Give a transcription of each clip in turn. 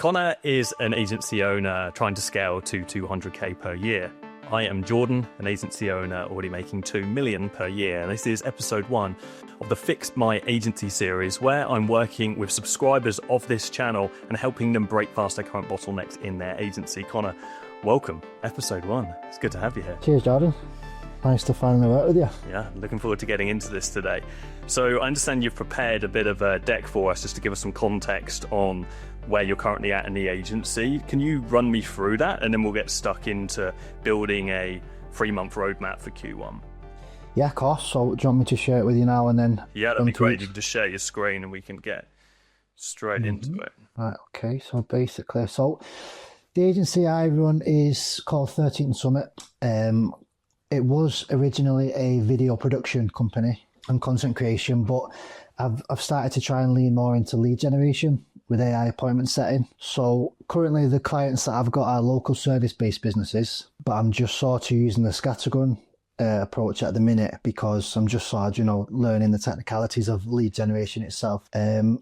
Conor is an agency owner trying to scale to 200k per year. I am Jordan, an agency owner already making 2 million per year. And this is episode 1 of the Fix My Agency series, where I'm working with subscribers of this channel and helping them break past their current bottlenecks in their agency. Conor, welcome, episode 1. It's good to have you here. Cheers, Jordan. Nice to finally work with you. Yeah, looking forward to getting into this today. So I understand you've prepared a bit of a deck for us just to give us some context on where you're currently at in the agency. Can you run me through that, and then we'll get stuck into building a 3-month roadmap for Q1? Yeah, of course. So do you want me to share it with you now and then? Yeah, that'd be great. You can just share your screen and we can get straight into it. Right, okay. So basically, the agency I run is called 13th Summit. It was originally a video production company and content creation, but I've started to try and lean more into lead generation with AI appointment setting. So currently the clients that I've got are local service-based businesses, but I'm just sort of using the scattergun approach at the minute because I'm just sort of, learning the technicalities of lead generation itself.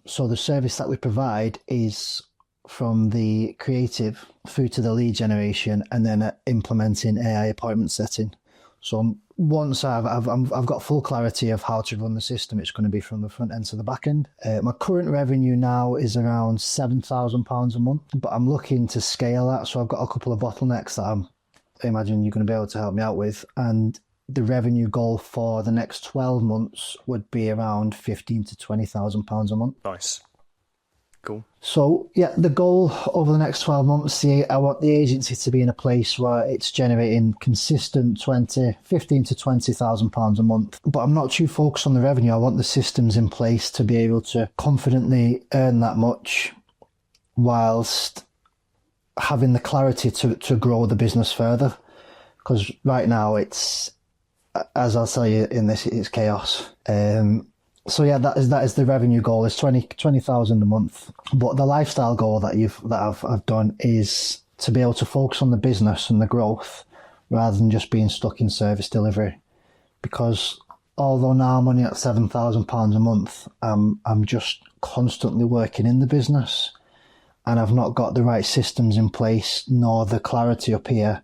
So the service that we provide is from the creative through to the lead generation and then implementing AI appointment setting. So once I've got full clarity of how to run the system, it's going to be from the front end to the back end. My current revenue now is around £7,000 a month, but I'm looking to scale that. So I've got a couple of bottlenecks that I imagine you're going to be able to help me out with. And the revenue goal for the next 12 months would be around £15,000 to £20,000 a month. Nice. Cool. So yeah, the goal over the next 12 months, I want the agency to be in a place where it's generating consistent £15,000 to £20,000 a month. But I'm not too focused on the revenue. I want the systems in place to be able to confidently earn that much whilst having the clarity to grow the business further. Because right now it's, as I'll tell you in this, it's chaos. So yeah, that is the revenue goal, is 20,000 a month. But the lifestyle goal that I've done is to be able to focus on the business and the growth rather than just being stuck in service delivery. Because although now I'm only at £7,000 a month, I'm just constantly working in the business, and I've not got the right systems in place nor the clarity up here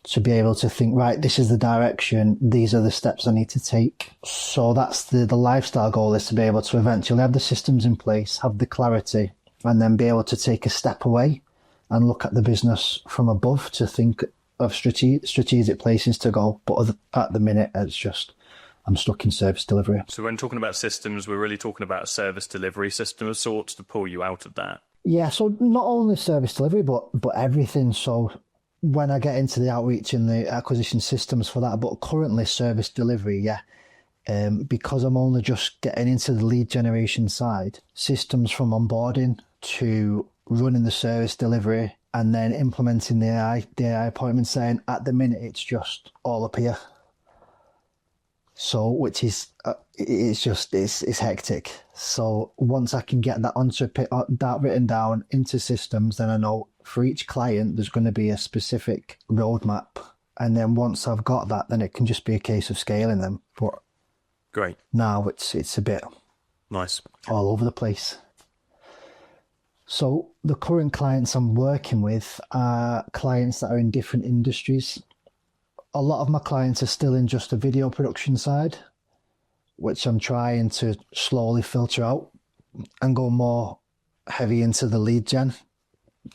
to be able to think, right, this is the direction, these are the steps I need to take. So that's the lifestyle goal, is to be able to eventually have the systems in place, have the clarity, and then be able to take a step away and look at the business from above to think of strategic places to go. But at the minute, it's just, I'm stuck in service delivery. So when talking about systems, we're really talking about a service delivery system of sorts to pull you out of that. Yeah, so not only service delivery, but everything. So when I get into the outreach and the acquisition systems for that, but currently service delivery, yeah. Because I'm only just getting into the lead generation side, systems from onboarding to running the service delivery and then implementing the AI appointment setting, at the minute it's just all up here. So, which is, it's hectic. So once I can get that that written down into systems, then I know for each client there's going to be a specific roadmap. And then once I've got that, then it can just be a case of scaling them. But great. Now it's a bit nice, all over the place. So the current clients I'm working with are clients that are in different industries. A lot of my clients are still in just the video production side, which I'm trying to slowly filter out and go more heavy into the lead gen.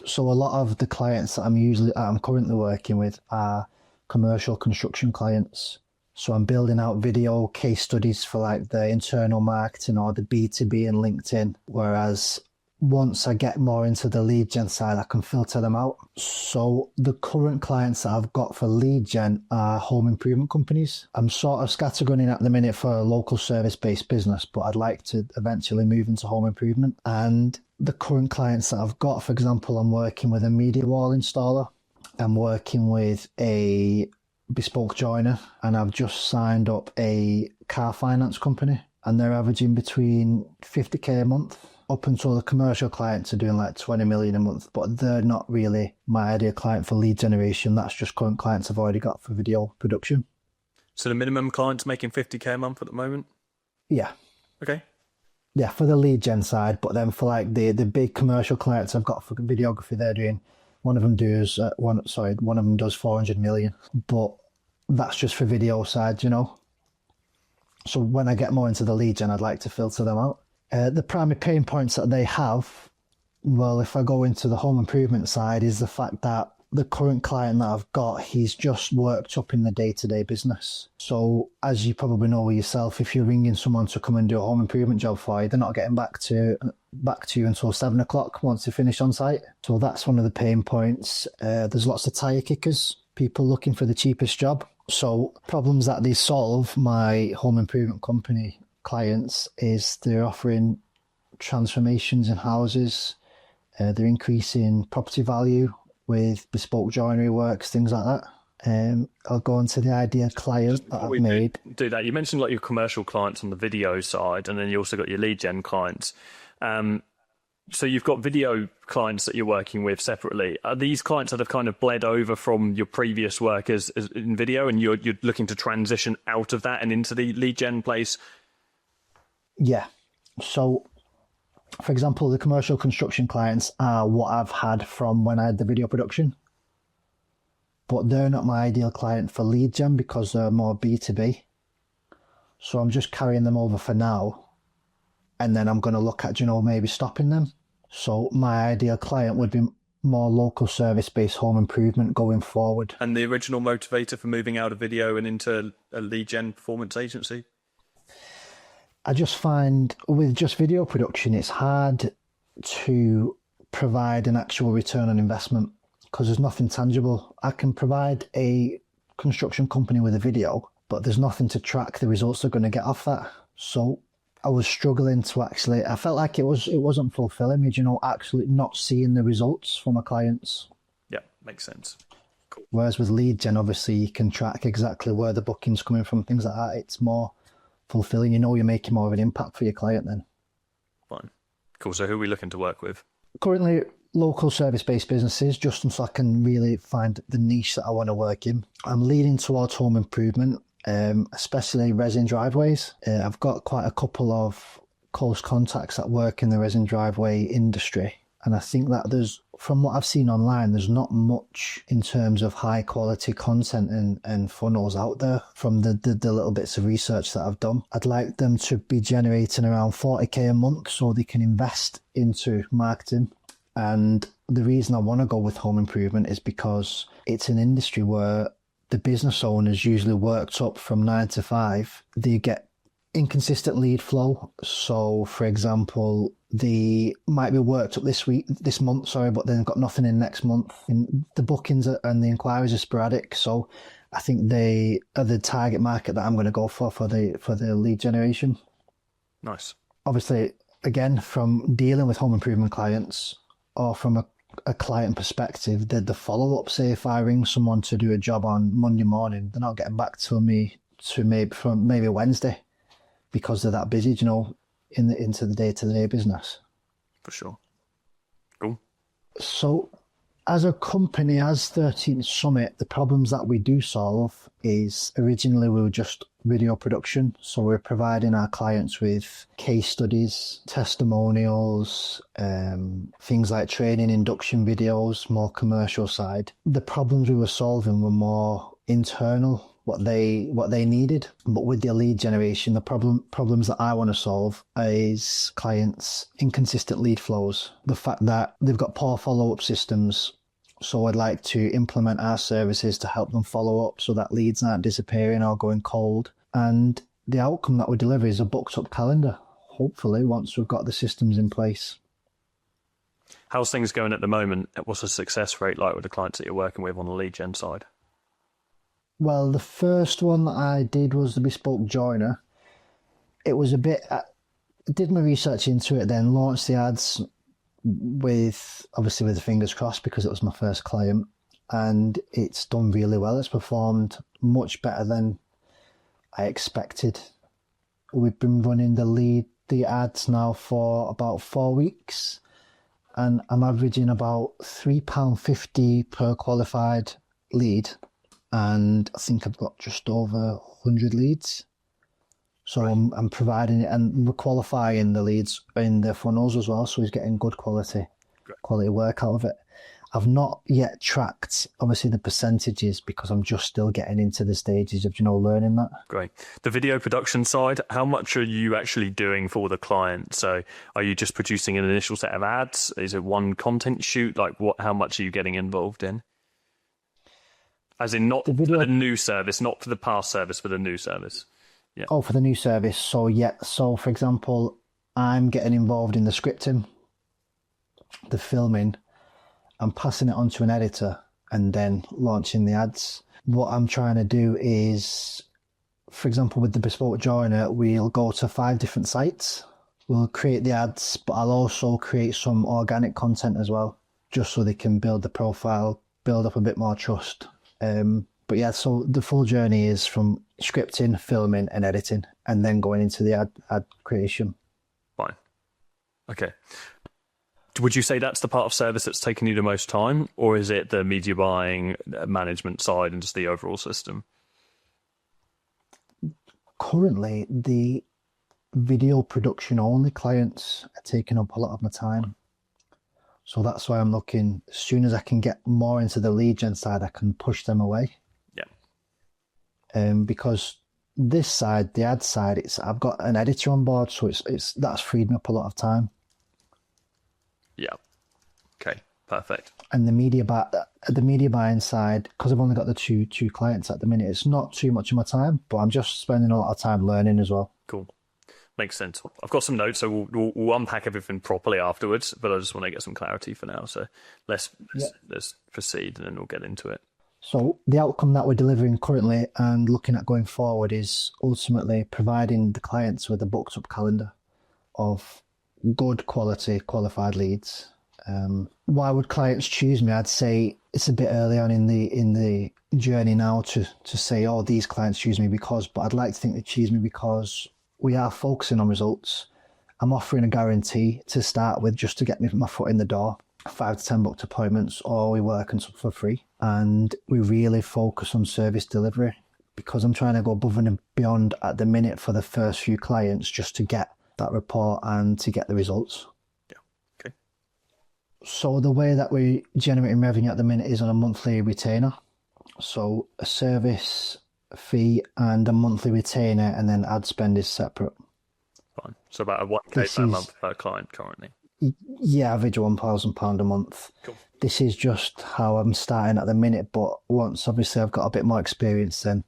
So a lot of the clients that I'm currently working with are commercial construction clients. So I'm building out video case studies for like the internal marketing or the B2B and LinkedIn. Whereas once I get more into the lead gen side, I can filter them out. So the current clients that I've got for lead gen are home improvement companies. I'm sort of scattergunning at the minute for a local service-based business, but I'd like to eventually move into home improvement. And the current clients that I've got, for example, I'm working with a media wall installer. I'm working with a bespoke joiner, and I've just signed up a car finance company, and they're averaging between 50k a month. Up until the commercial clients are doing like 20 million a month, but they're not really my ideal client for lead generation. That's just current clients I've already got for video production. So the minimum client's making 50k a month at the moment? Yeah. Okay. Yeah, for the lead gen side, but then for like the big commercial clients I've got for videography, they're doing one of them does 400 million, but that's just for video side, you know. So when I get more into the lead gen, I'd like to filter them out. The primary pain points that they have, well, if I go into the home improvement side, is the fact that the current client that I've got, he's just worked up in the day-to-day business. So as you probably know yourself, if you're ringing someone to come and do a home improvement job for you, they're not getting back to you until 7 o'clock once they finish on site. So that's one of the pain points. There's lots of tire kickers, people looking for the cheapest job. So problems that they solve, my home improvement company clients, is they're offering transformations in houses. They're increasing property value with bespoke joinery works, things like that. I'll go on to the ideal client that I've made. Do that. You mentioned like your commercial clients on the video side, and then you also got your lead gen clients. So you've got video clients that you're working with separately. Are these clients that have kind of bled over from your previous work as in video, and you're looking to transition out of that and into the lead gen place? Yeah. So, for example, the commercial construction clients are what I've had from when I had the video production. But they're not my ideal client for lead gen because they're more B2B. So I'm just carrying them over for now. And then I'm going to look at, maybe stopping them. So my ideal client would be more local service-based home improvement going forward. And the original motivator for moving out of video and into a lead gen performance agency? I just find with just video production, it's hard to provide an actual return on investment because there's nothing tangible. I can provide a construction company with a video, but there's nothing to track the results they're going to get off that. So I was struggling to I felt like it wasn't fulfilling me, actually not seeing the results from my clients. Yeah, makes sense. Cool. Whereas with lead gen, obviously you can track exactly where the booking's coming from, things like that. It's more fulfilling. You're making more of an impact for your client then. Fine. Cool. So who are we looking to work with? Currently, local service-based businesses, just so I can really find the niche that I want to work in. I'm leaning towards home improvement, especially resin driveways. I've got quite a couple of close contacts that work in the resin driveway industry. And I think that from what I've seen online, there's not much in terms of high quality content and funnels out there from the little bits of research that I've done. I'd like them to be generating around 40k a month so they can invest into marketing. And the reason I want to go with home improvement is because it's an industry where the business owners usually worked up from 9 to 5. They get inconsistent lead flow. So, for example, they might be worked up this month, but then got nothing in next month. And the bookings and the inquiries are sporadic. So I think they are the target market that I'm going to go for the lead generation. Nice. Obviously, again, from dealing with home improvement clients or from a client perspective, the follow-up, say if I ring someone to do a job on Monday morning, they're not getting back to me from maybe Wednesday because they're that busy, into the day-to-day business. For sure. Cool. So as a company, as 13th Summit, the problems that we do solve is originally we were just video production. So we're providing our clients with case studies, testimonials, things like training, induction videos, more commercial side. The problems we were solving were more internal, what they needed. But with the lead generation, the problems that I want to solve is clients' inconsistent lead flows. The fact that they've got poor follow-up systems. So I'd like to implement our services to help them follow up so that leads aren't disappearing or going cold. And the outcome that we deliver is a booked up calendar, hopefully, once we've got the systems in place. How's things going at the moment? What's the success rate like with the clients that you're working with on the lead gen side? Well, the first one that I did was the bespoke joiner. It was a bit... I did my research into it, then launched the ads with the fingers crossed because it was my first client, and it's done really well. It's performed much better than I expected. We've been running the ads now for about 4 weeks, and I'm averaging about £3.50 per qualified lead, and I think I've got just over 100 leads. So I'm providing it, and we're qualifying the leads in the funnels as well. So he's getting good quality work out of it. I've not yet tracked, obviously, the percentages because I'm just still getting into the stages of, learning that. Great. The video production side, how much are you actually doing for the client? So are you just producing an initial set of ads? Is it one content shoot? Like how much are you getting involved in? As in not for the new service, not for the past service, for the new service. Yeah. Oh, for the new service. So for example, I'm getting involved in the scripting, the filming, I'm passing it on to an editor and then launching the ads. What I'm trying to do is, for example, with the bespoke joiner, we'll go to 5 different sites. We'll create the ads, but I'll also create some organic content as well, just so they can build the profile, build up a bit more trust. But yeah, so the full journey is from scripting, filming and editing, and then going into the ad creation. Fine. Okay. Would you say that's the part of service that's taken you the most time, or is it the media buying, management side and just the overall system? Currently, the video production only clients are taking up a lot of my time. So that's why I'm looking, as soon as I can get more into the lead gen side, I can push them away. Because this side, the ad side, I've got an editor on board, so that's freed me up a lot of time. Yeah. Okay. Perfect. And the media buying side, because I've only got the two clients at the minute, it's not too much of my time, but I'm just spending a lot of time learning as well. Cool. Makes sense. I've got some notes, so we'll unpack everything properly afterwards, but I just want to get some clarity for now. So let's proceed and then we'll get into it. So the outcome that we're delivering currently and looking at going forward is ultimately providing the clients with a booked up calendar of good quality qualified leads. Why would clients choose me? I'd say it's a bit early on in the journey now to say, oh, these clients choose me because, but I'd like to think they choose me because we are focusing on results. I'm offering a guarantee to start with just to get me my foot in the door. 5 to 10 booked appointments, or we work for free. And we really focus on service delivery because I'm trying to go above and beyond at the minute for the first few clients just to get that report and to get the results. Yeah. Okay. So the way that we're generating revenue at the minute is on a monthly retainer. So a service fee and a monthly retainer, and then ad spend is separate. Fine. So about a 1K per month per client currently. Yeah, average £1,000 a month. Cool. This is just how I'm starting at the minute, but once obviously I've got a bit more experience, then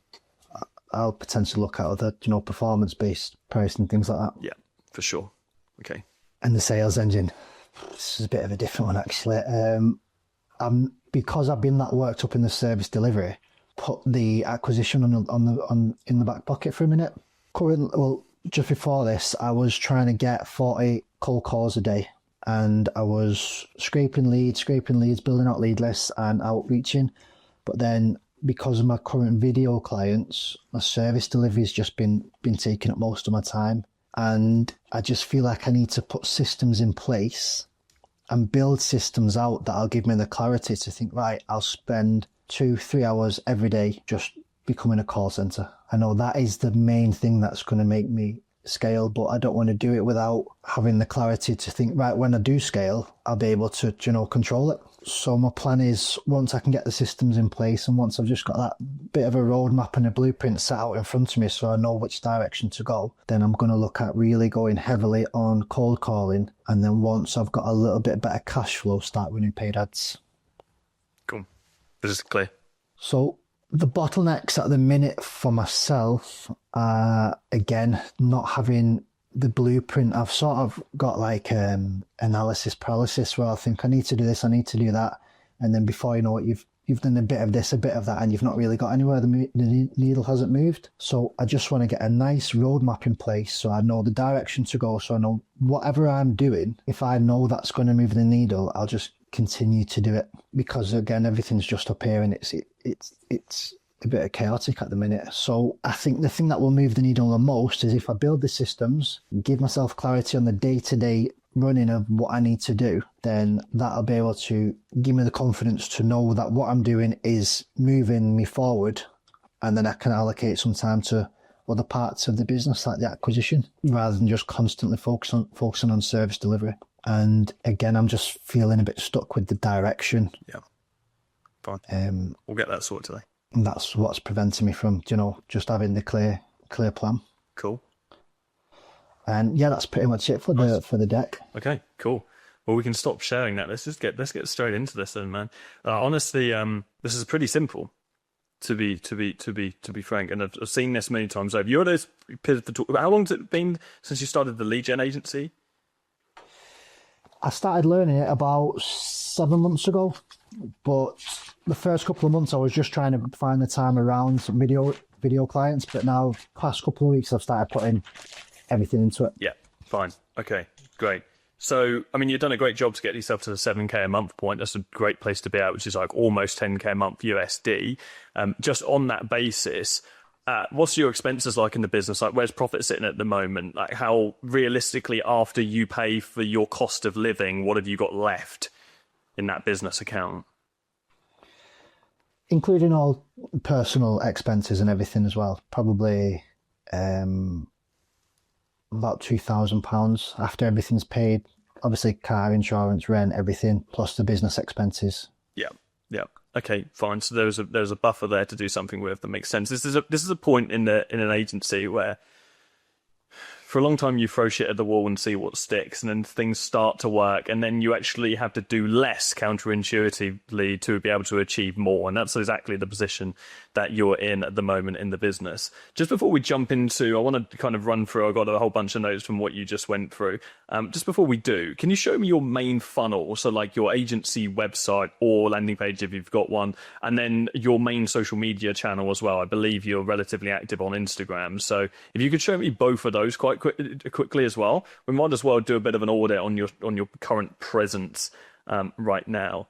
I'll potentially look at other, performance-based pricing and things like that. Yeah, for sure. Okay. And the sales engine, this is a bit of a different one actually. Because I've been that worked up in the service delivery, put the acquisition in the back pocket for a minute. Just before this, I was trying to get 40 cold calls a day. And I was scraping leads, building out lead lists and outreaching. But then because of my current video clients, my service delivery has just been taking up most of my time. And I just feel like I need to put systems in place and build systems out that'll give me the clarity to think, right, I'll spend 2-3 hours every day just becoming a call center. I know that is the main thing that's going to make me scale, but I don't want to do it without having the clarity to think, right, when I do scale, I'll be able to, control it. So my plan is, once I can get the systems in place and once I've just got that bit of a roadmap and a blueprint set out in front of me so I know which direction to go, then I'm going to look at really going heavily on cold calling. And then once I've got a little bit better cash flow, start running paid ads. Cool. This is clear. So the bottlenecks at the minute for myself are, again, not having the blueprint. I've sort of got like analysis paralysis where I think I need to do this, I need to do that. And then before you know it, you've done a bit of this, a bit of that, and you've not really got anywhere. The needle hasn't moved. So I just want to get a nice roadmap in place so I know the direction to go. So I know whatever I'm doing, if I know that's going to move the needle, I'll just continue to do it, because again, everything's just up here and it's a bit chaotic at the minute. So I think the thing that will move the needle the most is if I build the systems, give myself clarity on the day-to-day running of what I need to do, then that'll be able to give me the confidence to know that what I'm doing is moving me forward, and then I can allocate some time to other parts of the business, like the acquisition, rather than just constantly focusing on service delivery. And again, I'm just feeling a bit stuck with the direction. Yeah, fine. We'll get that sorted today. And that's what's preventing me from, just having the clear plan. Cool. And yeah, that's pretty much it for the deck. Okay, cool. Well, we can stop sharing that. Let's get straight into this then, man. Honestly, this is pretty simple. To be frank, and I've seen this many times over. You're those pivot to talk. How long has it been since you started the lead gen agency? I started learning it about 7 months ago, but the first couple of months I was just trying to find the time around video clients. But now, past couple of weeks, I've started putting everything into it. Yeah, fine. Okay, great. So, I mean, you've done a great job to get yourself to the 7K a month point. That's a great place to be at, which is like almost 10K a month USD. Just on that basis, what's your expenses like in the business? Like, where's profit sitting at the moment? Like, how realistically, after you pay for your cost of living, what have you got left in that business account? Including all personal expenses and everything as well, probably about £2,000 after everything's paid. Obviously, car insurance, rent, everything, plus the business expenses. Yeah. Okay, fine. So there's a buffer there to do something with that makes sense. This is a point in an agency where, for a long time, you throw shit at the wall and see what sticks, and then things start to work, and then you actually have to do less counterintuitively to be able to achieve more. And that's exactly the position that you're in at the moment in the business. Just before we jump into, I want to kind of run through, I've got a whole bunch of notes from what you just went through. Just before we do, can you show me your main funnel? So like your agency website or landing page if you've got one, and then your main social media channel as well. I believe you're relatively active on Instagram. So if you could show me both of those quite quickly as well, we might as well do a bit of an audit on your current presence right now.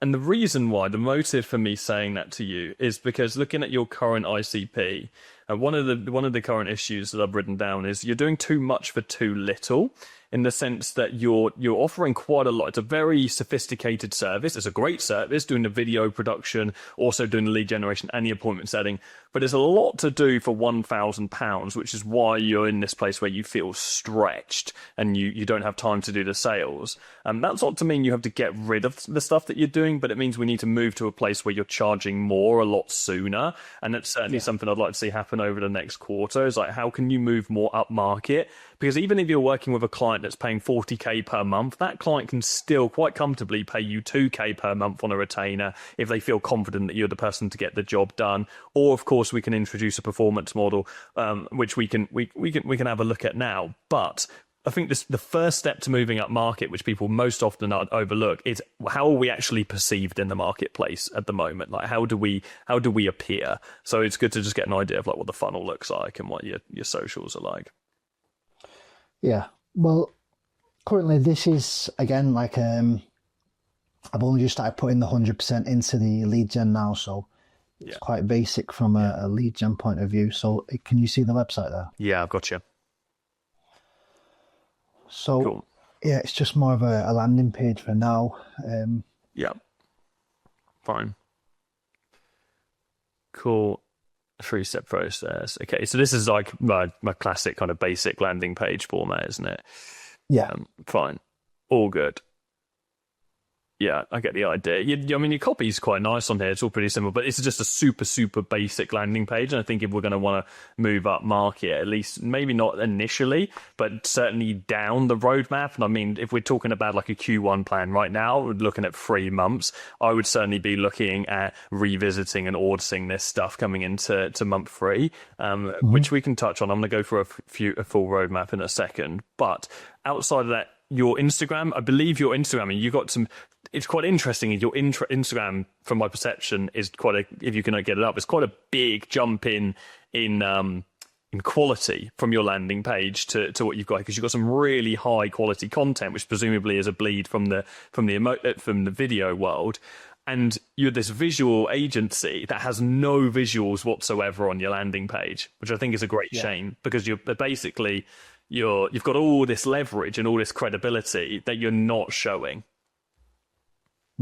And the reason why, the motive for me saying that to you is because looking at your current ICP, one of the current issues that I've written down is you're doing too much for too little, in the sense that you're offering quite a lot. It's a very sophisticated service. It's a great service, doing the video production, also doing the lead generation and the appointment setting. But there's a lot to do for £1,000, which is why you're in this place where you feel stretched and you don't have time to do the sales. That's not to mean you have to get rid of the stuff that you're doing, but it means we need to move to a place where you're charging more a lot sooner. And that's certainly something I'd like to see happen over the next quarter, is like, how can you move more up market? Because even if you're working with a client that's paying 40K per month, that client can still quite comfortably pay you 2K per month on a retainer if they feel confident that you're the person to get the job done. Or of course, we can introduce a performance model, which we can have a look at now. But I think the first step to moving up market, which people most often overlook, is how are we actually perceived in the marketplace at the moment? Like, how do we appear? So it's good to just get an idea of like what the funnel looks like and what your socials are like. Yeah, well, currently this is, again, like, I've only just started putting the 100% into the lead gen now, so it's quite basic from a lead gen point of view. So can you see the website there? Yeah, I've got you. So, cool. Yeah, it's just more of a landing page for now. Yeah, fine. Cool. 3-step process. Okay, so this is like my classic kind of basic landing page format, isn't it? Yeah. Fine. All good. Yeah, I get the idea. I mean, your copy is quite nice on here. It's all pretty simple, but it's just a super, super basic landing page. And I think if we're going to want to move up market, at least maybe not initially, but certainly down the roadmap. And I mean, if we're talking about like a Q1 plan right now, we're looking at 3 months, I would certainly be looking at revisiting and auditing this stuff coming into month 3, which we can touch on. I'm going to go through a full roadmap in a second. But outside of that, your Instagram, I believe your Instagram, and you got some, it's quite interesting. Your Instagram, from my perception, is quite if you can get it up, it's quite a big jump in quality from your landing page to what you've got, because you've got some really high quality content, which presumably is a bleed from the video world. And you're this visual agency that has no visuals whatsoever on your landing page, which I think is a great shame, because you've got all this leverage and all this credibility that you're not showing.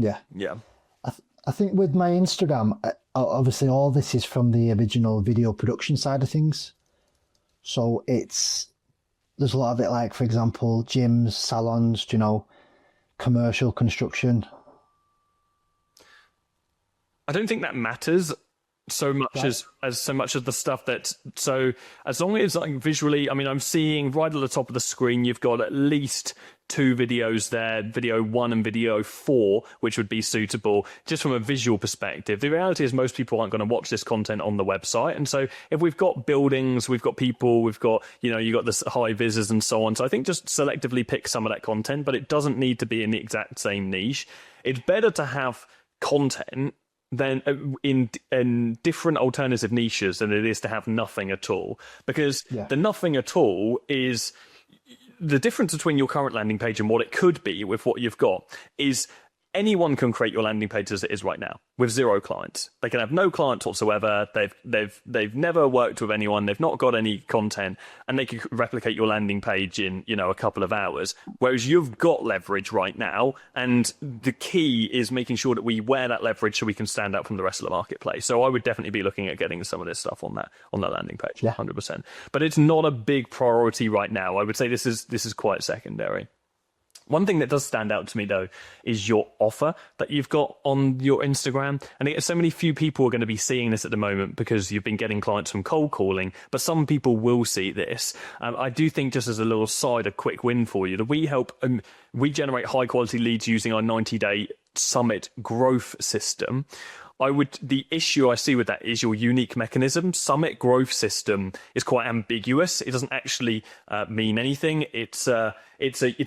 Yeah. Yeah. I think with my Instagram, obviously all this is from the original video production side of things. So there's a lot of it, like, for example, gyms, salons, commercial construction. I don't think that matters so much as so much of the stuff that, so as long as like visually, I mean, I'm seeing right at the top of the screen, you've got at least 2 videos there, video 1 and video 4, which would be suitable just from a visual perspective. The reality is most people aren't going to watch this content on the website. And so if we've got buildings, we've got people, we've got, you got the high visors and so on. So I think just selectively pick some of that content, but it doesn't need to be in the exact same niche. It's better to have content then in different alternative niches than it is to have nothing at all, because the nothing at all is the difference between your current landing page and what it could be with what you've got is anyone can create your landing page as it is right now with 0 clients. They can have no clients whatsoever. They've never worked with anyone. They've not got any content, and they can replicate your landing page in a couple of hours. Whereas you've got leverage right now, and the key is making sure that we wear that leverage so we can stand out from the rest of the marketplace. So I would definitely be looking at getting some of this stuff on that landing page, 100%. But it's not a big priority right now. I would say this is quite secondary. One thing that does stand out to me, though, is your offer that you've got on your Instagram. And so many few people are going to be seeing this at the moment because you've been getting clients from cold calling, but some people will see this. I do think, just as a little side, a quick win for you, that we generate high quality leads using our 90-day Summit growth system. The issue I see with that is your unique mechanism. Summit growth system is quite ambiguous. It doesn't actually mean anything. It's a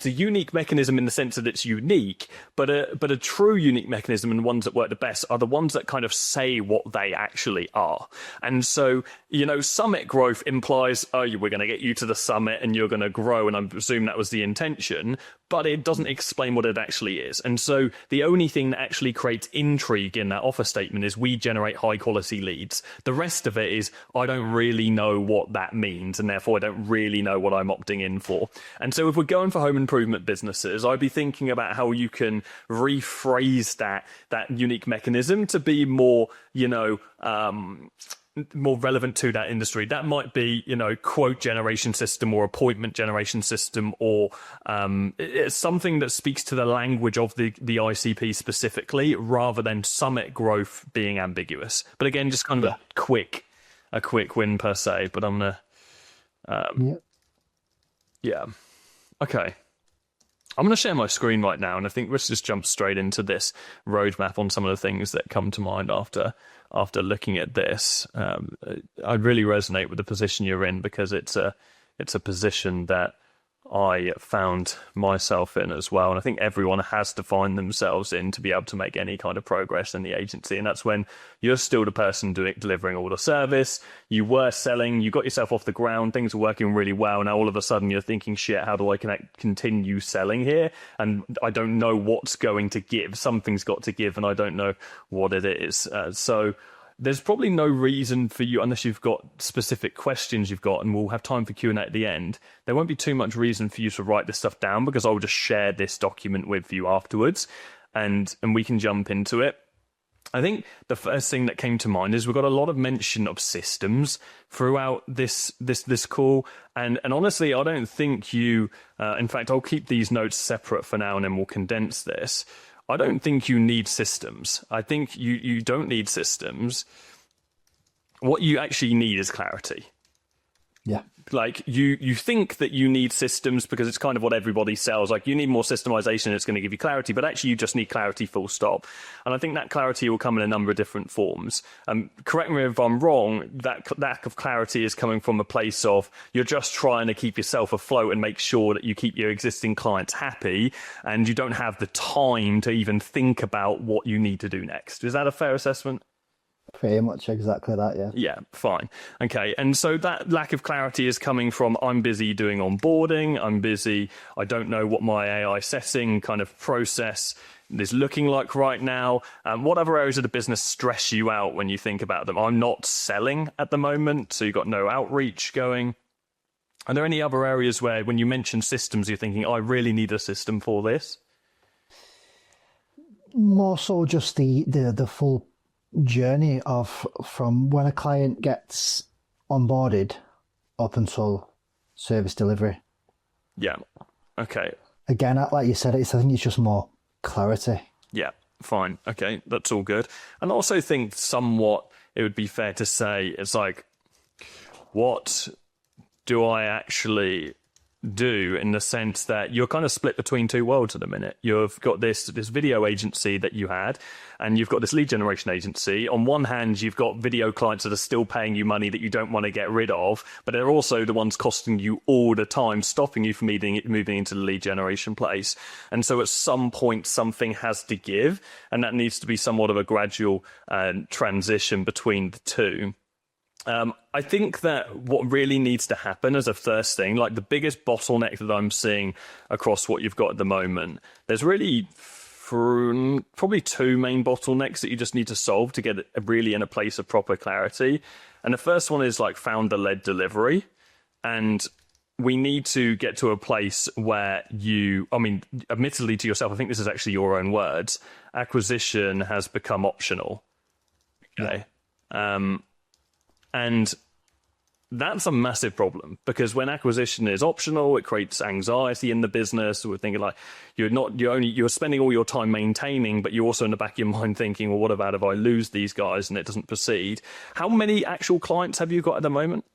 unique mechanism in the sense that it's unique, but a true unique mechanism, and ones that work the best, are the ones that kind of say what they actually are. And so, summit growth implies, we're going to get you to the summit and you're going to grow, and I presume that was the intention, but it doesn't explain what it actually is. And so the only thing that actually creates intrigue in that offer statement is we generate high quality leads. The rest of it is, I don't really know what that means, and therefore I don't really know what I'm opting in for. And so if we're going for home improvement businesses, I'd be thinking about how you can rephrase that unique mechanism to be more, more relevant to that industry. That might be, quote generation system or appointment generation system, or it's something that speaks to the language of the ICP specifically, rather than summit growth being ambiguous. But again, just kind of a quick win per se. But I'm gonna, okay. I'm going to share my screen right now, and I think let's just jump straight into this roadmap on some of the things that come to mind after looking at this. I really resonate with the position you're in, because it's a position that I found myself in as well. And I think everyone has to find themselves in to be able to make any kind of progress in the agency. And that's when you're still the person delivering all the service. You were selling, you got yourself off the ground, things were working really well. Now all of a sudden you're thinking, shit, how do I continue selling here? And I don't know what's going to give. Something's got to give, and I don't know what it is. So there's probably no reason for you, unless you've got specific questions you've got, and we'll have time for Q&A at the end. There won't be too much reason for you to write this stuff down, because I'll just share this document with you afterwards, and we can jump into it. I think the first thing that came to mind is we've got a lot of mention of systems throughout this call, and honestly, I don't think you. In fact, I'll keep these notes separate for now, and then we'll condense this. I don't think you need systems. I think you don't need systems. What you actually need is clarity. Yeah. Like you think that you need systems because it's kind of what everybody sells. Like you need more systemization, it's going to give you clarity, but actually you just need clarity, full stop. And I think that clarity will come in a number of different forms. Correct me if I'm wrong, that lack of clarity is coming from a place of you're just trying to keep yourself afloat and make sure that you keep your existing clients happy, and you don't have the time to even think about what you need to do next. Is that a fair assessment? Pretty much exactly that, yeah. Yeah, fine. Okay, and so that lack of clarity is coming from, I'm busy doing onboarding, I don't know what my AI setting kind of process is looking like right now. What other areas of the business stress you out when you think about them? I'm not selling at the moment, so you've got no outreach going. Are there any other areas where, when you mention systems, you're thinking, I really need a system for this? More so just the full journey of from when a client gets onboarded up until service delivery. Yeah. Okay. Again, like you said, I think it's just more clarity. Yeah. Fine. Okay. That's all good. And I also think somewhat it would be fair to say it's like, what do I actually do, in the sense that you're kind of split between two worlds at the minute. You've got this video agency that you had, and you've got this lead generation agency. On one hand, you've got video clients that are still paying you money that you don't want to get rid of, but they're also the ones costing you all the time, stopping you from moving into the lead generation place. And so at some point, something has to give, and that needs to be somewhat of a gradual transition between the two. I think that what really needs to happen as a first thing, like the biggest bottleneck that I'm seeing across what you've got at the moment, there's really probably two main bottlenecks that you just need to solve to get it really in a place of proper clarity. And the first one is like founder-led delivery. And we need to get to a place where admittedly to yourself, I think this is actually your own words, acquisition has become optional. Okay. Yeah. And that's a massive problem, because when acquisition is optional, it creates anxiety in the business. We're thinking like you're spending all your time maintaining, but you're also in the back of your mind thinking, well, what about if I lose these guys and it doesn't proceed? How many actual clients have you got at the moment?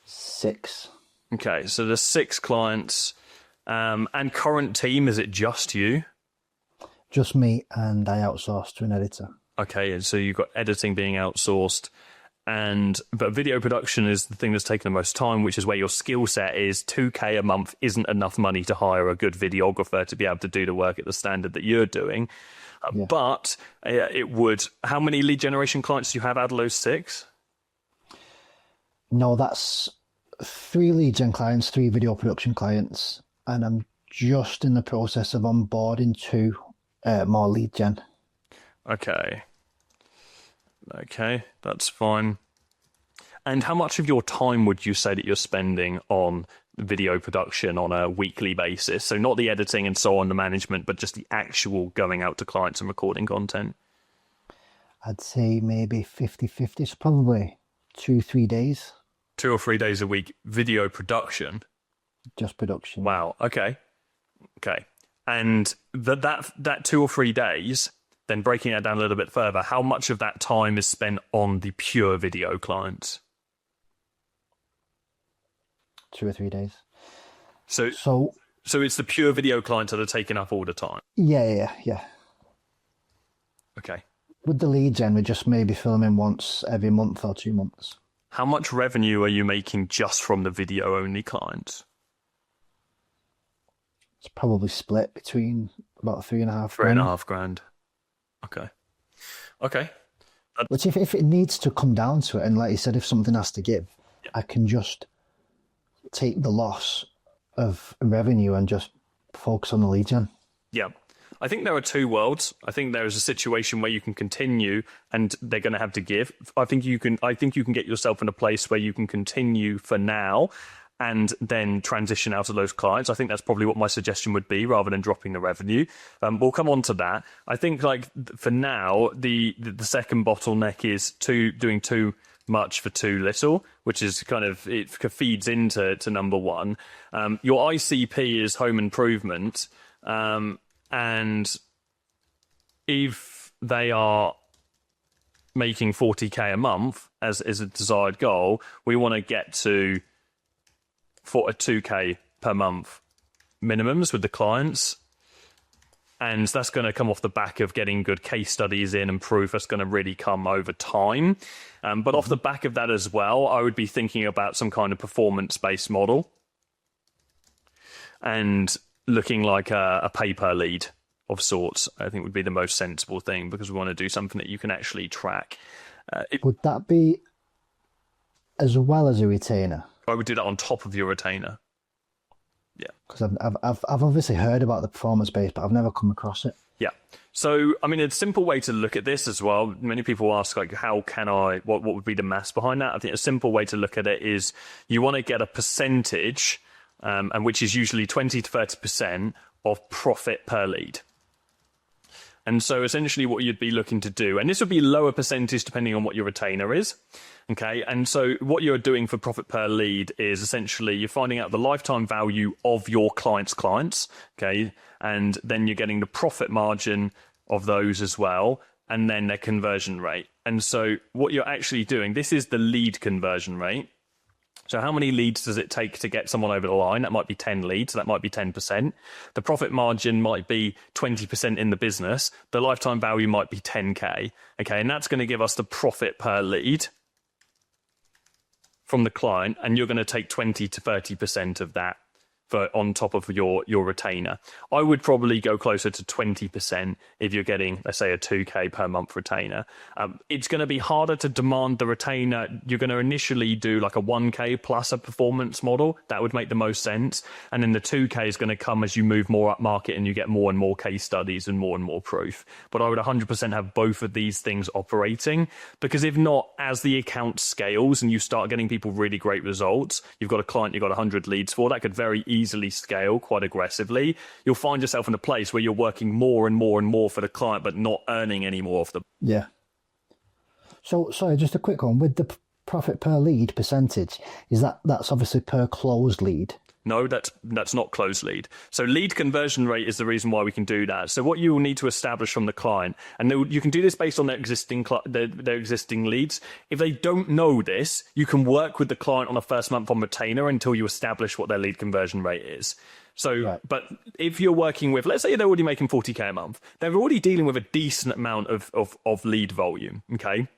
6. Okay, so there's 6 clients. And current team, is it just you? Just me, and I outsourced to an editor. Okay, and so you've got editing being outsourced, but video production is the thing that's taken the most time, which is where your skill set is. $2,000 a month isn't enough money to hire a good videographer to be able to do the work at the standard that you're doing. Yeah. But it would. How many lead generation clients do you have out of those 6? No, that's 3 lead gen clients, 3 video production clients, and I'm just in the process of onboarding 2 more lead gen. Okay, that's fine. And how much of your time would you say that you're spending on video production on a weekly basis? So not the editing and so on, the management, but just the actual going out to clients and recording content. I'd say maybe 50-50, so probably 2-3 days. 2 or 3 days a week video production? Just production. Wow, okay. And that 2 or 3 days, then breaking it down a little bit further, how much of that time is spent on the pure video clients? 2 or 3 days. So it's the pure video clients that are taking up all the time? Yeah. Okay. With the lead gen, we're just maybe filming once every month or 2 months. How much revenue are you making just from the video-only clients? It's probably split between about 3.5 3.5 grand. Okay. Which if it needs to come down to it, and like you said, if something has to give, yeah, I can just take the loss of revenue and just focus on the lead gen. Yeah. I think there are 2 worlds. I think there is a situation where you can continue and they're going to have to give. I think you can get yourself in a place where you can continue for now and then transition out of those clients. I think that's probably what my suggestion would be, rather than dropping the revenue. We'll come on to that. I think, like, for now, the second bottleneck is doing too much for too little, which is kind of, it feeds into number 1. Your ICP is home improvement, and if they are making $40,000 a month as is a desired goal, we want to get to for a $2,000 per month minimums with the clients. And that's going to come off the back of getting good case studies in and proof. That's going to really come over time. But off the back of that as well, I would be thinking about some kind of performance-based model and looking like a pay-per-lead of sorts, I think would be the most sensible thing, because we want to do something that you can actually track. Would that be as well as a retainer? I would do that on top of your retainer. Yeah, because I've obviously heard about the performance base, but I've never come across it. Yeah. So, I mean, a simple way to look at this as well, many people ask, like, how can what would be the maths behind that? I think a simple way to look at it is you want to get a percentage, and which is usually 20 to 30% of profit per lead. And so essentially what you'd be looking to do, and this would be lower percentage depending on what your retainer is. Okay. And so what you're doing for profit per lead is essentially you're finding out the lifetime value of your clients. Okay. And then you're getting the profit margin of those as well, and then their conversion rate. And so what you're actually doing, this is the lead conversion rate. So how many leads does it take to get someone over the line? That might be 10 leads. So that might be 10%. The profit margin might be 20% in the business. The lifetime value might be 10K. Okay. And that's going to give us the profit per lead from the client. And you're going to take 20 to 30% of that on top of your retainer. I would probably go closer to 20% if you're getting, let's say, a 2K per month retainer. It's going to be harder to demand the retainer. You're going to initially do like a 1K plus a performance model. That would make the most sense. And then the 2K is going to come as you move more up market and you get more and more case studies and more proof. But I would 100% have both of these things operating, because if not, as the account scales and you start getting people really great results, you've got a client you've got 100 leads for, that could very easily scale quite aggressively. You'll find yourself in a place where you're working more and more for the client, but not earning any more off the. Yeah. So, sorry, just a quick one. With the profit per lead percentage, that's obviously per closed lead? No, that's not closed lead. So lead conversion rate is the reason why we can do that. So what you will need to establish from the client, and you can do this based on their existing leads. If they don't know this, you can work with the client on a first month on retainer until you establish what their lead conversion rate is. So, right. But if you're working with, let's say they're already making 40K a month, they're already dealing with a decent amount of lead volume, okay?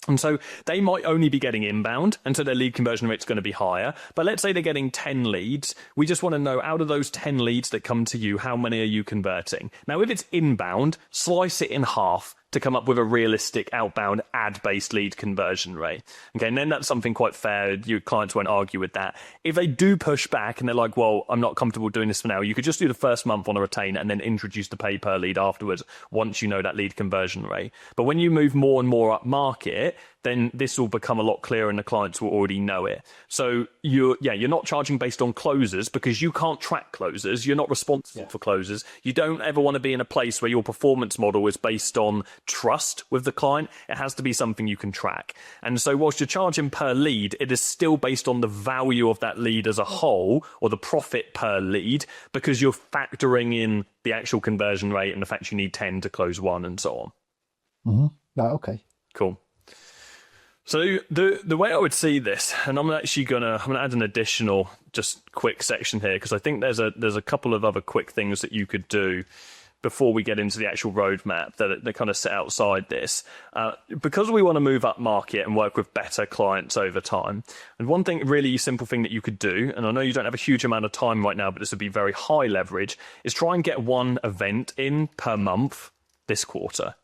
And so they might only be getting inbound, and so their lead conversion rate is going to be higher. But let's say they're getting 10 leads. We just want to know, out of those 10 leads that come to you, how many are you converting? Now, if it's inbound, slice it in half to come up with a realistic outbound ad-based lead conversion rate. Okay, and then that's something quite fair. Your clients won't argue with that. If they do push back and they're like, well, I'm not comfortable doing this for now, you could just do the first month on a retainer and then introduce the pay per lead afterwards once you know that lead conversion rate. But when you move more and more up market, then this will become a lot clearer and the clients will already know it. So you're not charging based on closers because you can't track closers. You're not responsible for closers. You don't ever want to be in a place where your performance model is based on trust with the client. It has to be something you can track. And so whilst you're charging per lead, it is still based on the value of that lead as a whole, or the profit per lead, because you're factoring in the actual conversion rate and the fact you need 10 to close one and so on. Mm-hmm. Right, okay. Cool. So the way I would see this, and I'm gonna add an additional just quick section here, because I think there's a couple of other quick things that you could do before we get into the actual roadmap that kind of set outside this, because we want to move up market and work with better clients over time. And one thing, really simple thing that you could do, and I know you don't have a huge amount of time right now, but this would be very high leverage, is try and get one event in per month this quarter.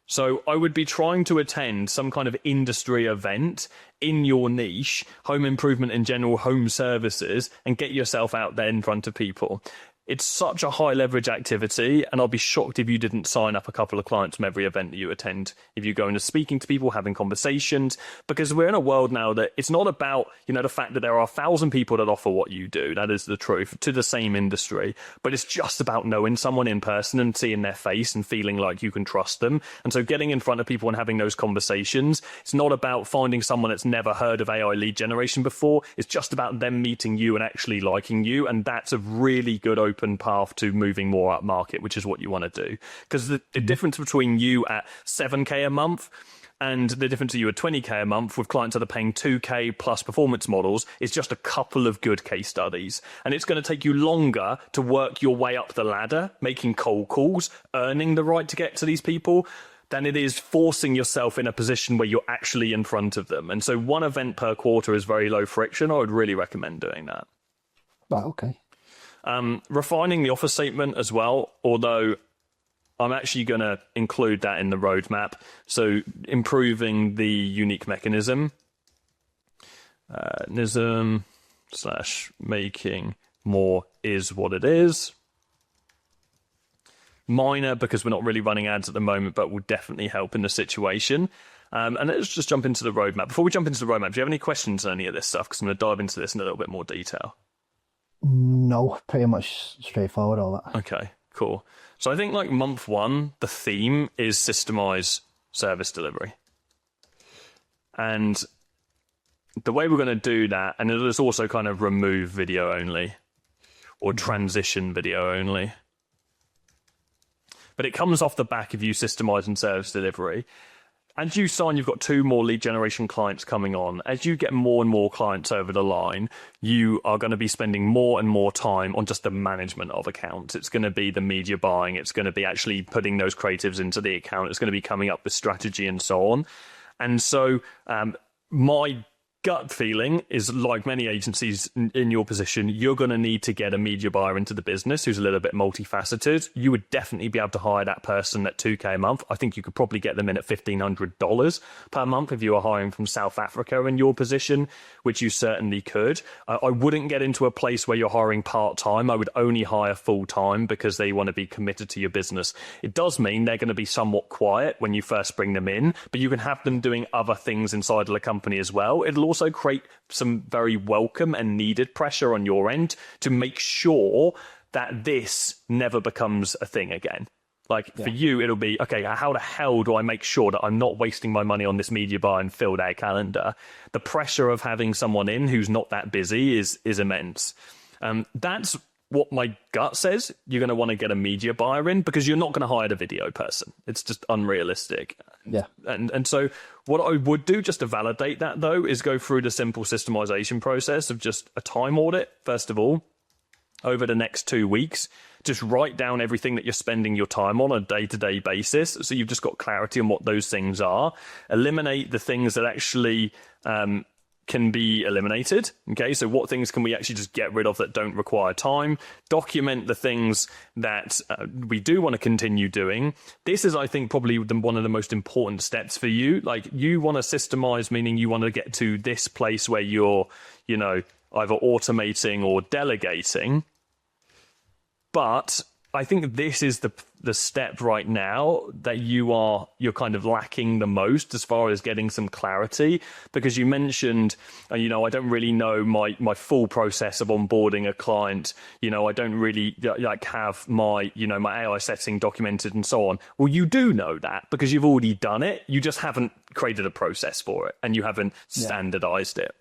So I would be trying to attend some kind of industry event in your niche, home improvement in general, home services, and get yourself out there in front of people. It's such a high leverage activity, and I'll be shocked if you didn't sign up a couple of clients from every event that you attend. If you go into speaking to people, having conversations, because we're in a world now that it's not about, the fact that there are 1,000 people that offer what you do. That is the truth, to the same industry. But it's just about knowing someone in person and seeing their face and feeling like you can trust them. And so getting in front of people and having those conversations, it's not about finding someone that's never heard of AI lead generation before. It's just about them meeting you and actually liking you. And that's a really good open path to moving more up market, which is what you want to do. Because the difference between you at 7K a month and the difference of you at 20K a month with clients that are paying 2K plus performance models is just a couple of good case studies. And it's going to take you longer to work your way up the ladder, making cold calls, earning the right to get to these people, than it is forcing yourself in a position where you're actually in front of them. And so one event per quarter is very low friction. I would really recommend doing that. Right, okay. Refining the offer statement as well, although I'm actually going to include that in the roadmap. So improving the unique mechanism, /making more is what it is. Minor, because we're not really running ads at the moment, but will definitely help in the situation. And let's just jump into the roadmap. Before we jump into the roadmap, do you have any questions on any of this stuff? Because I'm going to dive into this in a little bit more detail. No, pretty much straightforward, all that. Okay, Cool. So I think like month one, the theme is systemize service delivery. And the way we're going to do that, and it is also kind of remove video only or transition video only. But it comes off the back of you systemizing service delivery. As you sign, you've got 2 more lead generation clients coming on. As you get more and more clients over the line, you are going to be spending more and more time on just the management of accounts. It's going to be the media buying. It's going to be actually putting those creatives into the account. It's going to be coming up with strategy and so on. And so my gut feeling is, like many agencies in your position, you're going to need to get a media buyer into the business who's a little bit multifaceted. You would definitely be able to hire that person at $2,000 a month. I think you could probably get them in at $1,500 per month if you were hiring from South Africa in your position, which you certainly could. I wouldn't get into a place where you're hiring part-time. I would only hire full-time because they want to be committed to your business. It does mean they're going to be somewhat quiet when you first bring them in, but you can have them doing other things inside of the company as well. It'll also create some very welcome and needed pressure on your end to make sure that this never becomes a thing again. Like for you, it'll be, okay, how the hell do I make sure that I'm not wasting my money on this media buy and fill their calendar? The pressure of having someone in who's not that busy is immense. That's what my gut says. You're going to want to get a media buyer in because you're not going to hire the video person. It's just unrealistic. Yeah. And so what I would do just to validate that, though, is go through the simple systemization process of just a time audit, first of all, over the next 2 weeks. Just write down everything that you're spending your time on a day-to-day basis. So you've just got clarity on what those things are. Eliminate the things that actually can be eliminated. Okay, so what things can we actually just get rid of that don't require time? Document the things that we do want to continue doing. This is, I think, probably one of the most important steps for you. Like, you want to systemize, meaning you want to get to this place where you're, you know, either automating or delegating. But I think this is the step right now that you're kind of lacking the most as far as getting some clarity, because you mentioned, you know, I don't really know my full process of onboarding a client. You know, I don't really like have my AI setting documented and so on. Well, you do know that because you've already done it. You just haven't created a process for it and you haven't standardized it.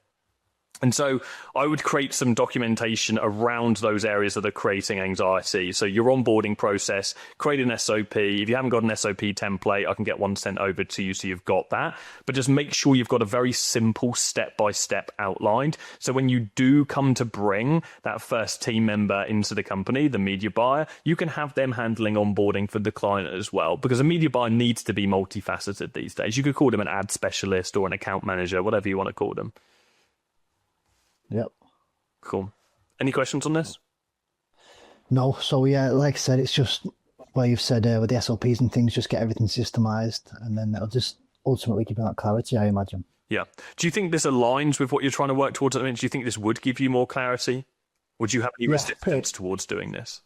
And so I would create some documentation around those areas that are creating anxiety. So your onboarding process, create an SOP. If you haven't got an SOP template, I can get one sent over to you so you've got that. But just make sure you've got a very simple step-by-step outlined. So when you do come to bring that first team member into the company, the media buyer, you can have them handling onboarding for the client as well. Because a media buyer needs to be multifaceted these days. You could call them an ad specialist or an account manager, whatever you want to call them. Yep. Cool. Any questions on this? No. So yeah, like I said, it's just where you've said with the SOPs and things, just get everything systemized, and then it'll just ultimately give you that clarity, I imagine. Yeah. Do you think this aligns with what you're trying to work towards? I mean, do you think this would give you more clarity? Would you have any resistance towards doing this?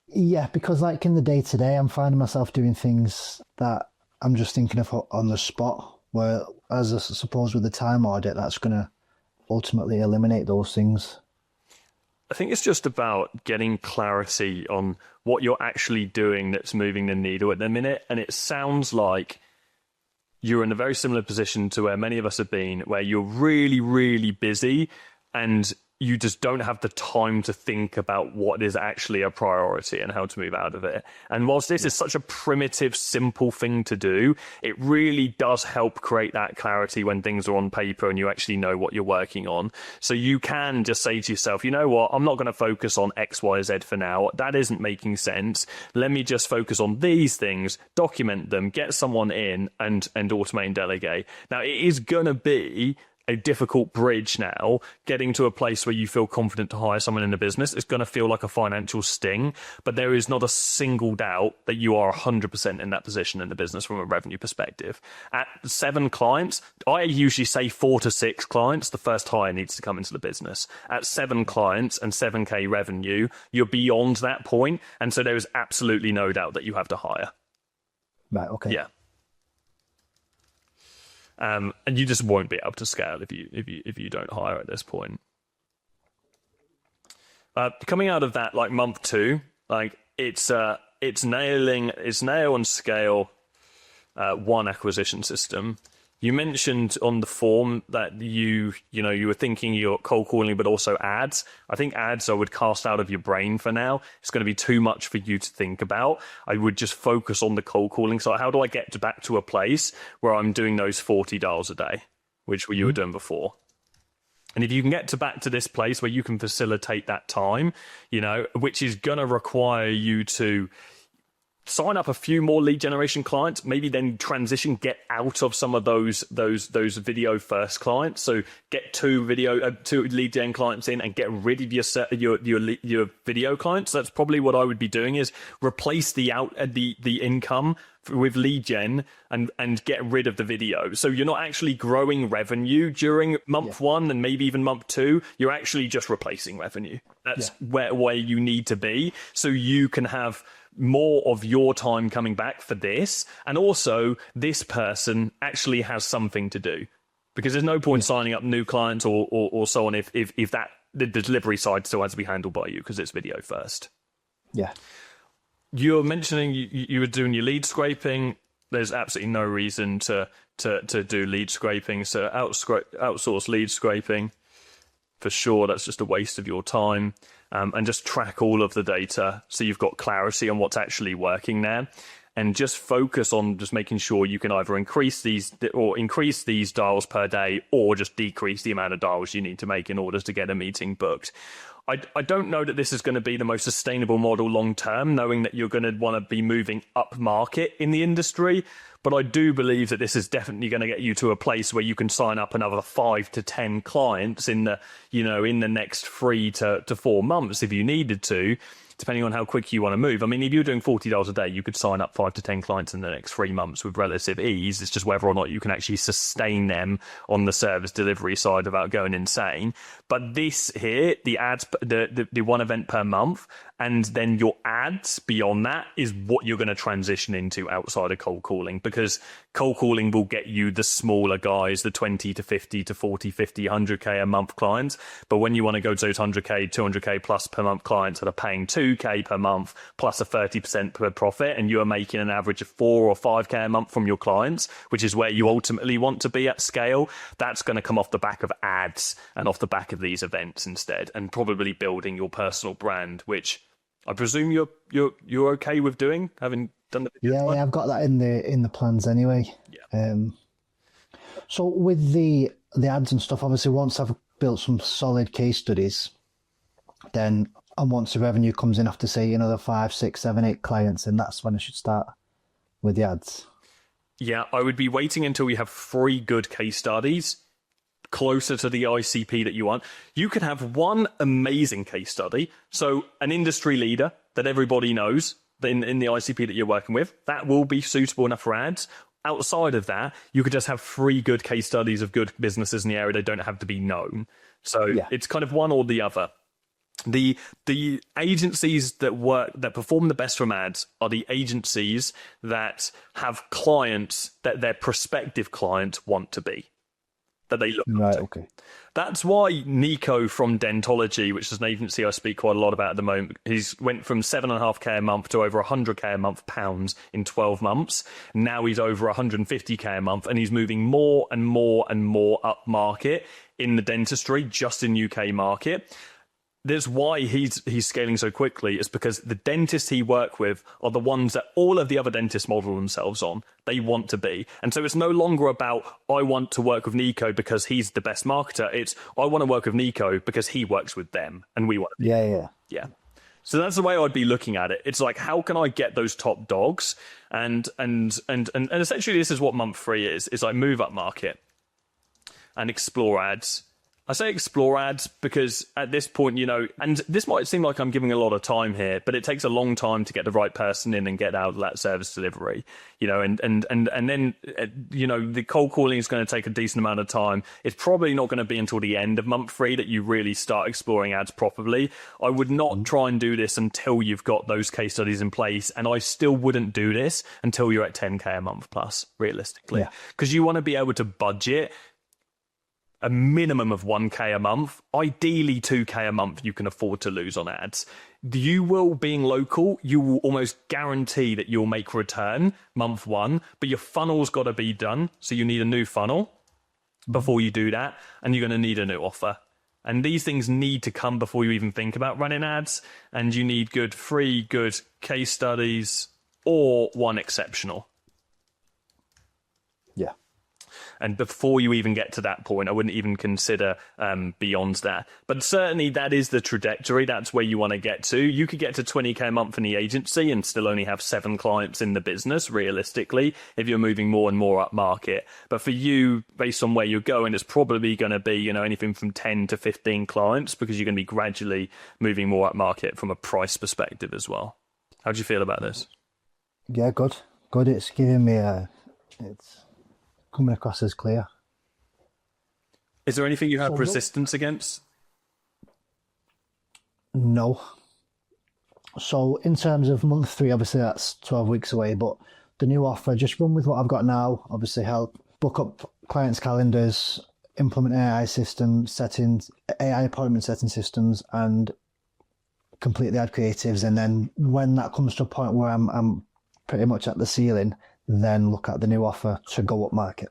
Yeah, because like in the day-to-day, I'm finding myself doing things that I'm just thinking of on the spot, whereas I suppose with the time audit, that's going to ultimately eliminate those things. I think it's just about getting clarity on what you're actually doing that's moving the needle at the minute. And it sounds like you're in a very similar position to where many of us have been, where you're really, really busy and you just don't have the time to think about what is actually a priority and how to move out of it. And whilst this is such a primitive, simple thing to do, it really does help create that clarity when things are on paper and you actually know what you're working on. So you can just say to yourself, you know what, I'm not going to focus on X, Y, Z for now. That isn't making sense. Let me just focus on these things, document them, get someone in and automate and delegate. Now, it is going to be a difficult bridge now, getting to a place where you feel confident to hire someone in the business. It's going to feel like a financial sting, but there is not a single doubt that you are 100% in that position in the business from a revenue perspective. At 7 clients, I usually say 4 to 6 clients, the first hire needs to come into the business. At 7 clients and 7K revenue, you're beyond that point, and so there is absolutely no doubt that you have to hire. Right, okay. Yeah. And you just won't be able to scale if you don't hire at this point. Coming out of that, like month 2, like it's it's nail and scale one acquisition system. You mentioned on the form that you were thinking you're cold calling, but also ads. I think ads I would cast out of your brain for now. It's going to be too much for you to think about. I would just focus on the cold calling. So how do I get back to a place where I'm doing those 40 dials a day, which you were doing before? And if you can get back to this place where you can facilitate that time, which is going to require you to sign up a few more lead generation clients, maybe then transition, get out of some of those video first clients. So get two lead gen clients in and get rid of your video clients. That's probably what I would be doing, is replace the income with lead gen and get rid of the video. So you're not actually growing revenue during month one and maybe even month two. You're actually just replacing revenue. That's where you need to be, so you can have more of your time coming back for this, and also this person actually has something to do, because there's no point signing up new clients or so on if that the delivery side still has to be handled by you because it's video first. Yeah. You're mentioning you were doing your lead scraping. There's absolutely no reason to do lead scraping, so outsource lead scraping for sure. That's just a waste of your time. And just track all of the data so you've got clarity on what's actually working there, and just focus on just making sure you can either increase these dials per day or just decrease the amount of dials you need to make in order to get a meeting booked. I don't know that this is going to be the most sustainable model long term, knowing that you're going to want to be moving up market in the industry. But I do believe that this is definitely going to get you to a place where you can sign up another 5 to 10 clients in the next 3 to 4 months if you needed to, depending on how quick you want to move. I mean, if you're doing $40 a day, you could sign up 5 to 10 clients in the next 3 months with relative ease. It's just whether or not you can actually sustain them on the service delivery side without going insane. But this here, the ads, the one event per month, and then your ads beyond that is what you're going to transition into outside of cold calling, because cold calling will get you the smaller guys, the 20 to 50 to 40, 50, 100K a month clients. But when you want to go to those 100K, 200K plus per month clients that are paying 2K per month plus a 30% per profit, and you are making an average of 4 or 5K a month from your clients, which is where you ultimately want to be at scale, that's going to come off the back of ads and off the back of these events instead, and probably building your personal brand, which I presume you're okay with doing, having done the video. Yeah, I've got that in the plans anyway. Yeah. So with the ads and stuff, obviously once I've built some solid case studies, then and once the revenue comes in after, say, the 5, 6, 7, 8 clients, and that's when I should start with the ads. Yeah, I would be waiting until you have 3 good case studies closer to the ICP that you want. You could have one amazing case study, so an industry leader that everybody knows in the ICP that you're working with, that will be suitable enough for ads. Outside of that, you could just have 3 good case studies of good businesses in the area. They don't have to be known. So It's kind of one or the other. The agencies that perform the best from ads are the agencies that have clients that their prospective clients want to be, that they look right. To. Okay. That's why Nico from Dentology, which is an agency I speak quite a lot about at the moment, he's went from 7.5K a month to over 100K a month pounds in 12 months. Now he's over 150K a month, and he's moving more and more and more up market in the dentistry, just in UK market. That's why he's scaling so quickly, is because the dentists he work with are the ones that all of the other dentists model themselves on. They want to be. And so it's no longer about, I want to work with Nico because he's the best marketer. It's, I want to work with Nico because he works with them and we want to be. Yeah. So that's the way I'd be looking at it. It's like, how can I get those top dogs? And essentially this is what month 3 is like move up market and explore ads. I say explore ads because at this point, and this might seem like I'm giving a lot of time here, but it takes a long time to get the right person in and get out that service delivery, and then, the cold calling is going to take a decent amount of time. It's probably not going to be until the end of month 3 that you really start exploring ads properly. I would not try and do this until you've got those case studies in place. And I still wouldn't do this until you're at 10K a month plus, realistically, because you want to be able to budget a minimum of 1K a month, ideally 2K a month you can afford to lose on ads. you will, being local, you will almost guarantee that you'll make return month one, but your funnel's got to be done. So you need a new funnel before you do that, and you're going to need a new offer. And these things need to come before you even think about running ads, and you need good case studies or one exceptional. Yeah. And before you even get to that point, I wouldn't even consider beyond that. But certainly that is the trajectory. That's where you want to get to. You could get to 20K a month in the agency and still only have 7 clients in the business, realistically, if you're moving more and more up market. But for you, based on where you're going, it's probably going to be, anything from 10 to 15 clients, because you're going to be gradually moving more up market from a price perspective as well. How do you feel about this? Yeah, good. It's giving me it's coming across as clear. Is there anything you have resistance against? No. So in terms of month 3, obviously that's 12 weeks away, but the new offer, just run with what I've got now. Obviously help book up clients' calendars, implement AI system settings, AI appointment setting systems, and complete the ad creatives. And then when that comes to a point where I'm pretty much at the ceiling, then look at the new offer to go up market.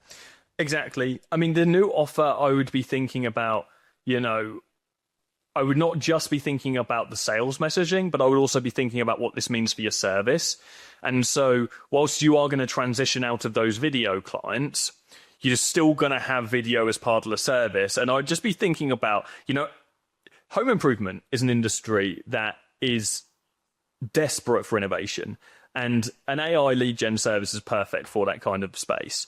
Exactly. I mean, the new offer, I would be thinking about, I would not just be thinking about the sales messaging, but I would also be thinking about what this means for your service. And so whilst you are going to transition out of those video clients, you're still going to have video as part of the service. And I'd just be thinking about, home improvement is an industry that is desperate for innovation. And an AI lead gen service is perfect for that kind of space.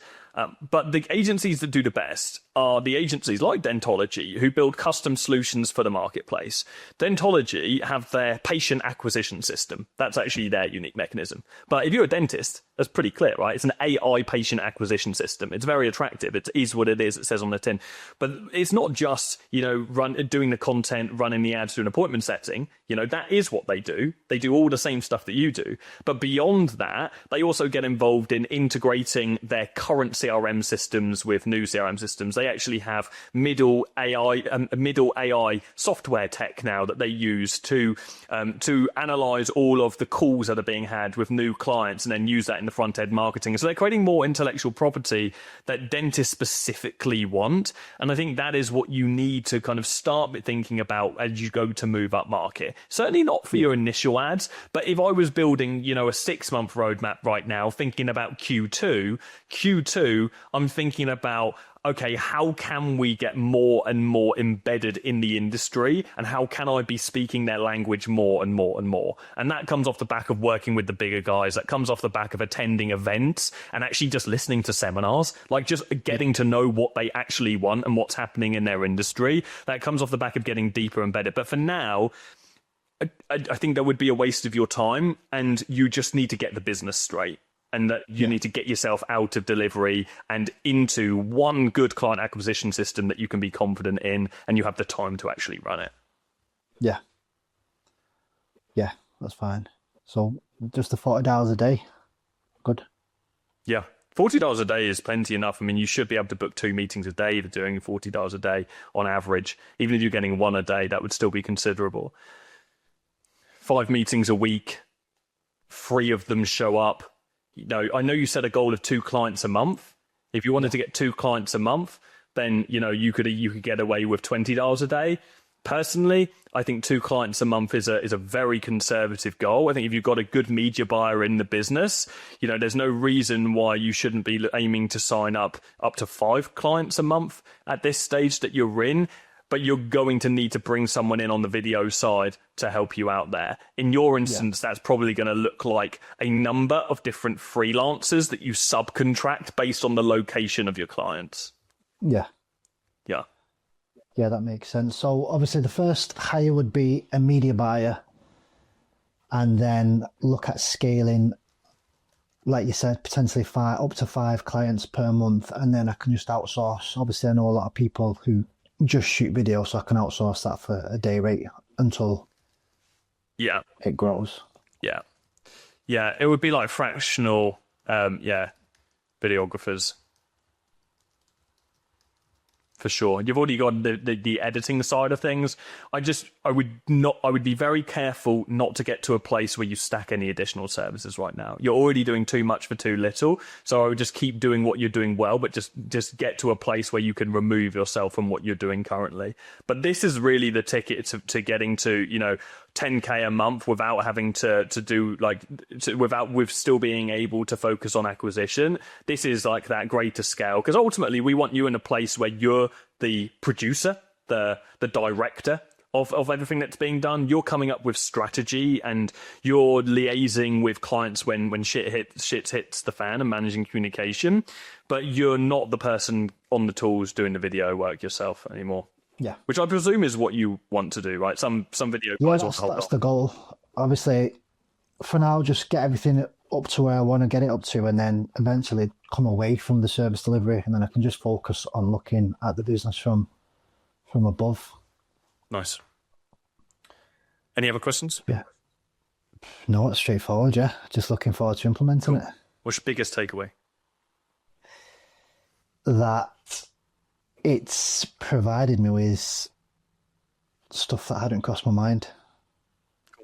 But the agencies that do the best are the agencies like Dentology, who build custom solutions for the marketplace. Dentology have their patient acquisition system. That's actually their unique mechanism. But if you're a dentist, that's pretty clear, right? It's an AI patient acquisition system. It's very attractive. It is what it is, it says on the tin. But it's not just, doing the content, running the ads through an appointment setting. That is what they do. They do all the same stuff that you do. But beyond that, they also get involved in integrating their current CRM systems with new CRM systems. They actually have middle AI software tech now that they use to analyze all of the calls that are being had with new clients and then use that in the front end marketing. So they're creating more intellectual property that dentists specifically want. And I think that is what you need to kind of start thinking about as you go to move up market. Certainly not for your initial ads, but if I was building, a 6-month roadmap right now, thinking about Q2, I'm thinking about, okay, how can we get more and more embedded in the industry, and how can I be speaking their language more and more and more? And that comes off the back of working with the bigger guys. That comes off the back of attending events and actually just listening to seminars, like just getting to know what they actually want and what's happening in their industry. That comes off the back of getting deeper embedded. But for now, I think that would be a waste of your time, and you just need to get the business straight. And that you need to get yourself out of delivery and into one good client acquisition system that you can be confident in, and you have the time to actually run it. Yeah, that's fine. So just the $40 a day, good. Yeah, $40 a day is plenty enough. I mean, you should be able to book 2 meetings a day if you're doing $40 a day on average. Even if you're getting 1 a day, that would still be considerable. 5 meetings a week, 3 of them show up. I know you set a goal of 2 clients a month. If you wanted to get 2 clients a month, then you could get away with $20 a day. Personally, I think 2 clients a month is a very conservative goal. I think if you've got a good media buyer in the business, there's no reason why you shouldn't be aiming to sign up to 5 clients a month at this stage that you're in. But you're going to need to bring someone in on the video side to help you out there. In your instance, that's probably going to look like a number of different freelancers that you subcontract based on the location of your clients. Yeah, that makes sense. So obviously the first hire would be a media buyer, and then look at scaling, like you said, potentially up to 5 clients per month, and then I can just outsource. Obviously, I know a lot of people who just shoot video, so I can outsource that for a day rate until it grows. Yeah, it would be like fractional videographers. For sure. You've already got the editing side of things. I would be very careful not to get to a place where you stack any additional services right now. You're already doing too much for too little. So I would just keep doing what you're doing well, but just get to a place where you can remove yourself from what you're doing currently. But this is really the ticket to getting to, 10K a month without having to do with still being able to focus on acquisition. This is like that greater scale, because ultimately we want you in a place where you're the producer, the director of everything that's being done. You're coming up with strategy and you're liaising with clients when shit hits the fan and managing communication, but you're not the person on the tools doing the video work yourself anymore. Yeah. Which I presume is what you want to do, right? Some video guys will hold that's off. the goal. Obviously, for now, just get everything up to where I want to get it up to, and then eventually come away from the service delivery, and then I can just focus on looking at the business from above. Nice. Any other questions? Yeah. No, it's straightforward, yeah. Just looking forward to implementing it. What's your biggest takeaway? That it's provided me with stuff that hadn't crossed my mind.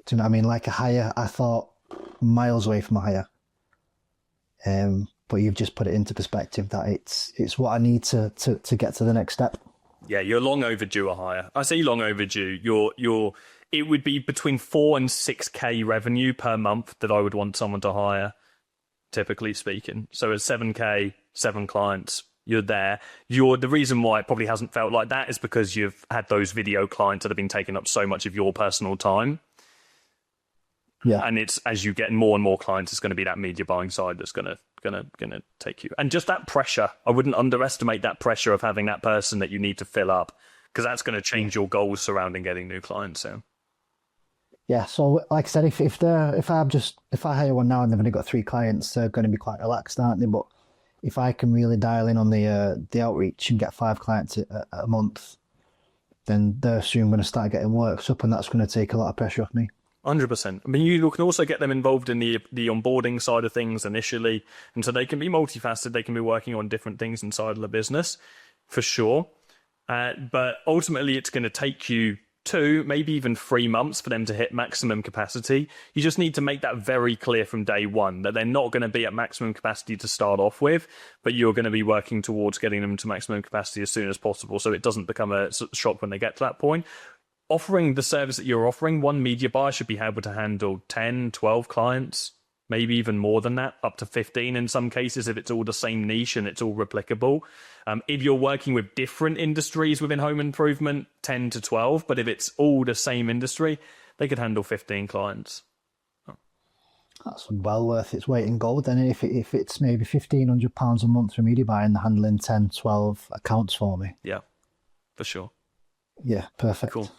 Do you know what I mean? Like a hire, I thought miles away from a hire. But you've just put it into perspective that it's what I need to get to the next step. Yeah, you're long overdue a hire. I say long overdue. It would be between 4 and 6K revenue per month that I would want someone to hire, typically speaking. So at 7K, 7 clients, you're there. The reason why it probably hasn't felt like that is because you've had those video clients that have been taking up so much of your personal time. Yeah. And it's as you get more and more clients, it's going to be that media buying side that's going to take you. And just that pressure, I wouldn't underestimate that pressure of having that person that you need to fill up, because that's going to change your goals surrounding getting new clients in. Yeah. So like I said, if I hire one now and they've only got 3 clients, they're going to be quite relaxed, aren't they? But if I can really dial in on the outreach and get 5 clients a month, then they're soon going to start getting worked up, and that's going to take a lot of pressure off me. 100%. I mean, you can also get them involved in the onboarding side of things initially, and so they can be multifaceted. They can be working on different things inside of the business, for sure. But ultimately, it's going to take you 2, maybe even 3 months for them to hit maximum capacity. You just need to make that very clear from day one that they're not going to be at maximum capacity to start off with, but you're going to be working towards getting them to maximum capacity as soon as possible, so it doesn't become a shock when they get to that point. Offering the service that you're offering, one media buyer should be able to handle 10, 12 clients, maybe even more than that, up to 15 in some cases, if it's all the same niche and it's all replicable. If you're working with different industries within home improvement, 10 to 12, but if it's all the same industry, they could handle 15 clients. That's well worth its weight in gold. Then if it's maybe £1,500 a month for media buyer and handling 10, 12 accounts for me. Yeah, for sure. Yeah, perfect. Cool.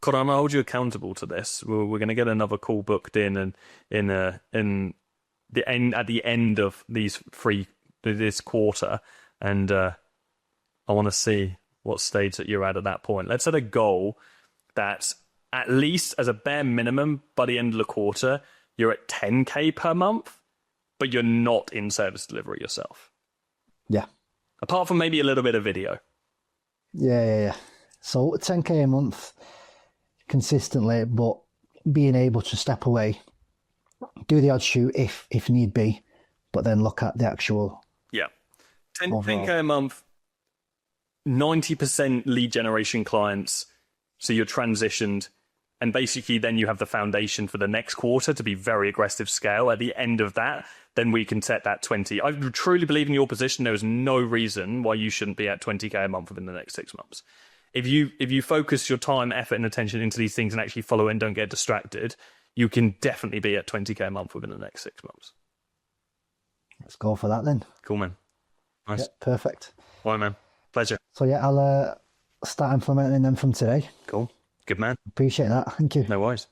Conor, I'm going to hold you accountable to this. We're going to get another call booked in at the end of this quarter, and I want to see what stage that you're at that point. Let's set a goal that at least as a bare minimum by the end of the quarter, you're at 10K per month, but you're not in service delivery yourself. Yeah. Apart from maybe a little bit of video. Yeah. So 10K a month consistently, but being able to step away, do the odd shoot if need be, but then look at the actual. Yeah. 10K a month, 90% lead generation clients. So you're transitioned, and basically then you have the foundation for the next quarter to be very aggressive scale. At the end of that, then we can set that 20. I truly believe in your position. There is no reason why you shouldn't be at 20K a month within the next 6 months. If you focus your time, effort, and attention into these things and actually follow and don't get distracted, you can definitely be at 20K a month within the next 6 months. Let's go for that then. Cool, man. Nice. Yeah, perfect. All right, man. Pleasure. So yeah, I'll start implementing them from today. Cool. Good man. Appreciate that. Thank you. No worries.